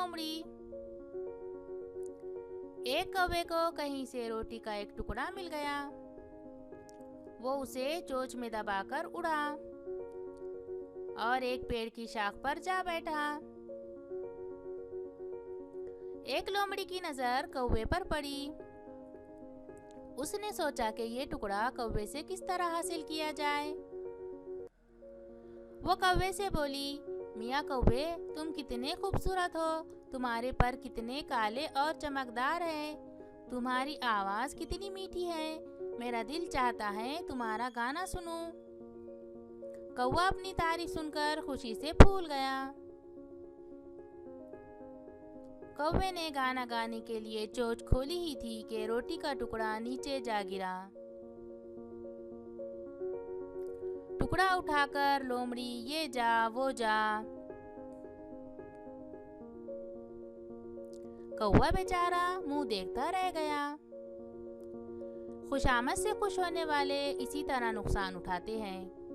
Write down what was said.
लोमड़ी। एक कौवे को कहीं से रोटी का एक टुकड़ा मिल गया। वो उसे चोंच में दबाकर उड़ा और एक पेड़ की शाख पर जा बैठा। एक लोमड़ी की नजर कौवे पर पड़ी। उसने सोचा कि ये टुकड़ा कौवे से किस तरह हासिल किया जाए। वो कौवे से बोली, मियाँ कौवे, तुम कितने खूबसूरत हो, तुम्हारे पर कितने काले और चमकदार हैं, तुम्हारी आवाज़ कितनी मीठी है, मेरा दिल चाहता है तुम्हारा गाना सुनूं। कौवा अपनी तारीफ सुनकर खुशी से फूल गया। कौवे ने गाना गाने के लिए चोंच खोली ही थी कि रोटी का टुकड़ा नीचे जा गिरा। टुकड़ा उठाकर लोमड़ी ये जा वो जा। कौवा बेचारा मुंह देखता रह गया। खुशामद से खुश होने वाले इसी तरह नुकसान उठाते हैं।